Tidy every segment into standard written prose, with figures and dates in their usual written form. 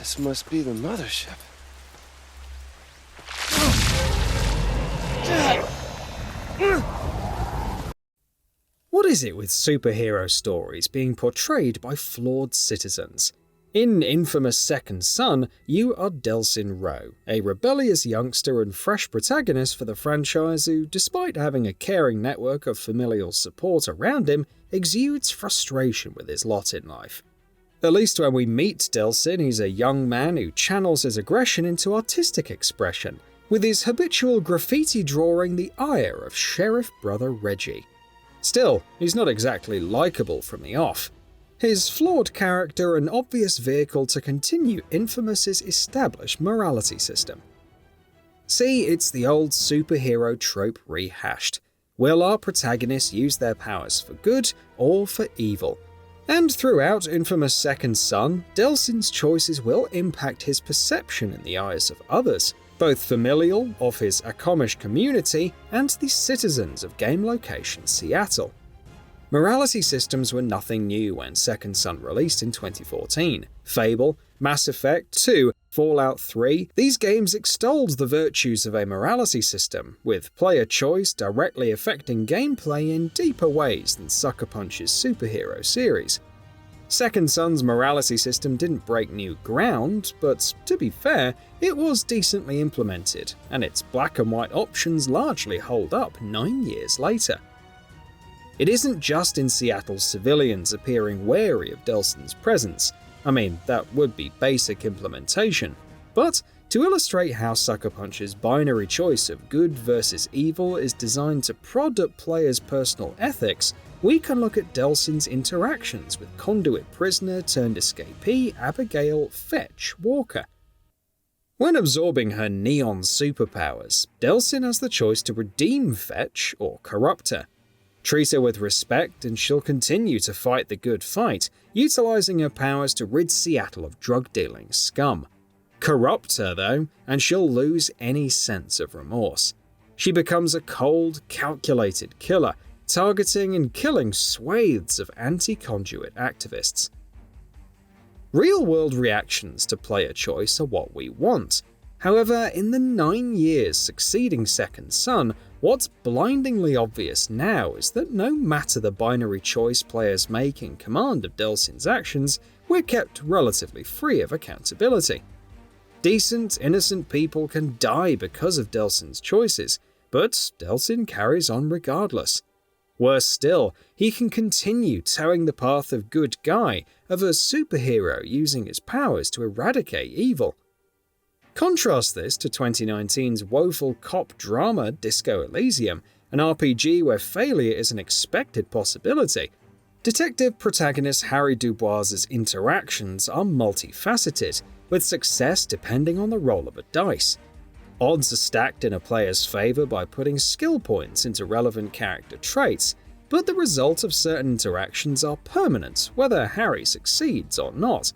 This must be the mothership. What is it with superhero stories being portrayed by flawed citizens? In inFamous Second Son, you are Delsin Rowe, a rebellious youngster and fresh protagonist for the franchise who, despite having a caring network of familial support around him, exudes frustration with his lot in life. At least when we meet Delsin, he's a young man who channels his aggression into artistic expression, with his habitual graffiti drawing the ire of Sheriff Brother Reggie. Still, he's not exactly likable from the off. His flawed character an obvious vehicle to continue inFamous's established morality system. See, it's the old superhero trope rehashed. Will our protagonists use their powers for good or for evil? And throughout inFamous Second Son, Delsin's choices will impact his perception in the eyes of others, both familial, of his Akomish community, and the citizens of game location Seattle. Morality systems were nothing new when Second Son released in 2014. Fable, Mass Effect 2, Fallout 3, these games extolled the virtues of a morality system, with player choice directly affecting gameplay in deeper ways than Sucker Punch's superhero series. Second Son's morality system didn't break new ground, but to be fair, it was decently implemented, and its black and white options largely hold up 9 years later. It isn't just in Seattle's civilians appearing wary of Delsin's presence. I mean, that would be basic implementation. But to illustrate how Sucker Punch's binary choice of good versus evil is designed to prod at players' personal ethics, we can look at Delsin's interactions with Conduit prisoner turned escapee Abigail Fetch Walker. When absorbing her neon superpowers, Delsin has the choice to redeem Fetch or corrupt her. Treat her with respect and she'll continue to fight the good fight, utilizing her powers to rid Seattle of drug-dealing scum. Corrupt her, though, and she'll lose any sense of remorse. She becomes a cold, calculated killer, targeting and killing swathes of anti-Conduit activists. Real-world reactions to player choice are what we want. However, in the 9 years succeeding Second Son, what's blindingly obvious now is that no matter the binary choice players make in command of Delsin's actions, we're kept relatively free of accountability. Decent, innocent people can die because of Delsin's choices, but Delsin carries on regardless. Worse still, he can continue towing the path of good guy, of a superhero using his powers to eradicate evil. Contrast this to 2019's woeful cop drama Disco Elysium, an RPG where failure is an expected possibility. Detective protagonist Harry Dubois' interactions are multifaceted, with success depending on the roll of a dice. Odds are stacked in a player's favor by putting skill points into relevant character traits, but the result of certain interactions are permanent whether Harry succeeds or not.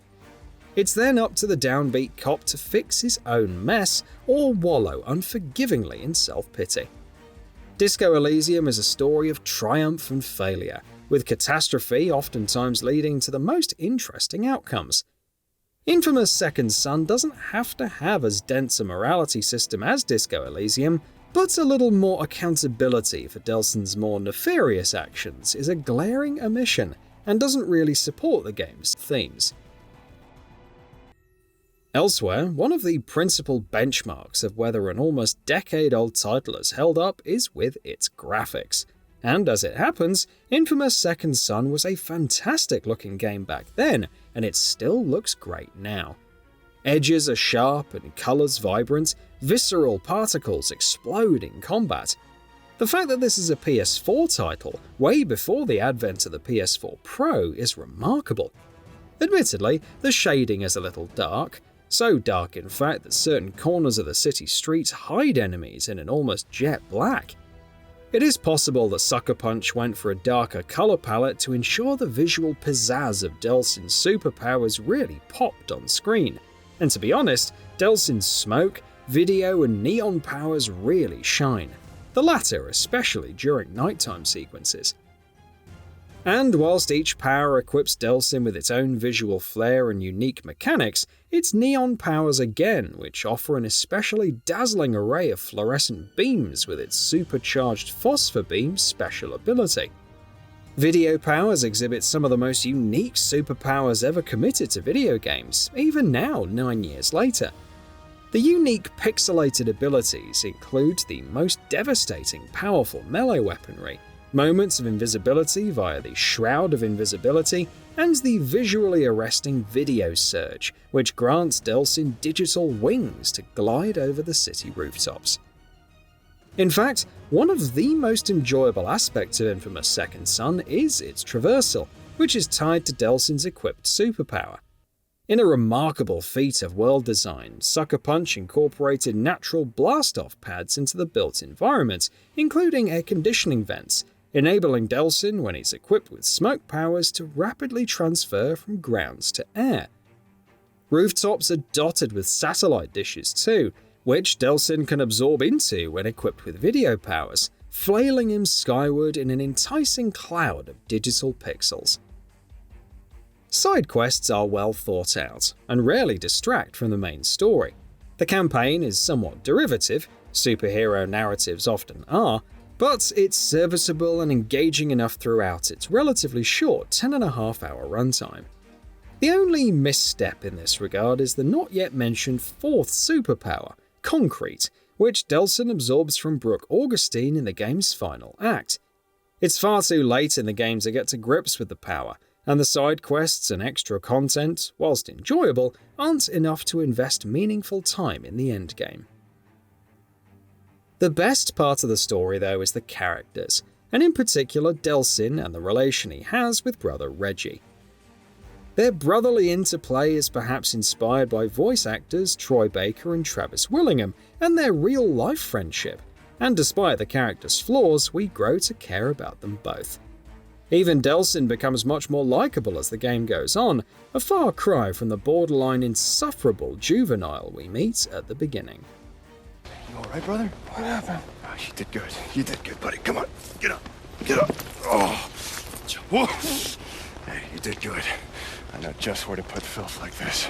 It's then up to the downbeat cop to fix his own mess or wallow unforgivingly in self-pity. Disco Elysium is a story of triumph and failure, with catastrophe oftentimes leading to the most interesting outcomes. inFamous Second Son doesn't have to have as dense a morality system as Disco Elysium, but a little more accountability for Delsin's more nefarious actions is a glaring omission and doesn't really support the game's themes. Elsewhere, one of the principal benchmarks of whether an almost decade-old title has held up is with its graphics. And as it happens, inFamous Second Son was a fantastic-looking game back then, and it still looks great now. Edges are sharp and colors vibrant, visceral particles explode in combat. The fact that this is a PS4 title, way before the advent of the PS4 Pro, is remarkable. Admittedly, the shading is a little dark, so dark in fact that certain corners of the city streets hide enemies in an almost jet black. It is possible that Sucker Punch went for a darker color palette to ensure the visual pizzazz of Delsin's superpowers really popped on screen. And to be honest, Delsin's smoke, video and neon powers really shine, the latter especially during nighttime sequences. And whilst each power equips Delsin with its own visual flair and unique mechanics, it's neon powers again, which offer an especially dazzling array of fluorescent beams with its supercharged phosphor beam special ability. Video powers exhibit some of the most unique superpowers ever committed to video games, even now 9 years later. The unique pixelated abilities include the most devastating powerful melee weaponry, moments of invisibility via the Shroud of Invisibility, and the visually arresting Video Surge, which grants Delsin digital wings to glide over the city rooftops. In fact, one of the most enjoyable aspects of inFamous Second Son is its traversal, which is tied to Delsin's equipped superpower. In a remarkable feat of world design, Sucker Punch incorporated natural blast-off pads into the built environment, including air conditioning vents, enabling Delsin, when he's equipped with smoke powers, to rapidly transfer from grounds to air. Rooftops are dotted with satellite dishes too, which Delsin can absorb into when equipped with video powers, flailing him skyward in an enticing cloud of digital pixels. Side quests are well thought out, and rarely distract from the main story. The campaign is somewhat derivative, superhero narratives often are, but it's serviceable and engaging enough throughout its relatively short 10.5-hour runtime. The only misstep in this regard is the not yet mentioned fourth superpower, Concrete, which Delsin absorbs from Brooke Augustine in the game's final act. It's far too late in the game to get to grips with the power, and the side quests and extra content, whilst enjoyable, aren't enough to invest meaningful time in the endgame. The best part of the story, though, is the characters, and in particular Delsin and the relation he has with brother Reggie. Their brotherly interplay is perhaps inspired by voice actors Troy Baker and Travis Willingham and their real-life friendship, and despite the characters' flaws, we grow to care about them both. Even Delsin becomes much more likable as the game goes on, a far cry from the borderline insufferable juvenile we meet at the beginning. You all right, brother? What happened? Oh, you did good. You did good, buddy. Come on. Get up. Get up. Oh. Whoa. Hey, you did good. I know just where to put filth like this.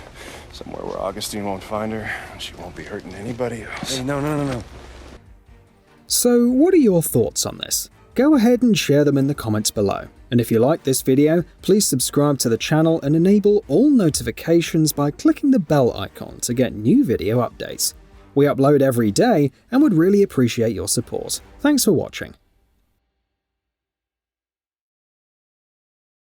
Somewhere where Augustine won't find her, and she won't be hurting anybody else. Hey, no. So, what are your thoughts on this? Go ahead and share them in the comments below. And if you like this video, please subscribe to the channel and enable all notifications by clicking the bell icon to get new video updates. We upload every day and would really appreciate your support. Thanks for watching.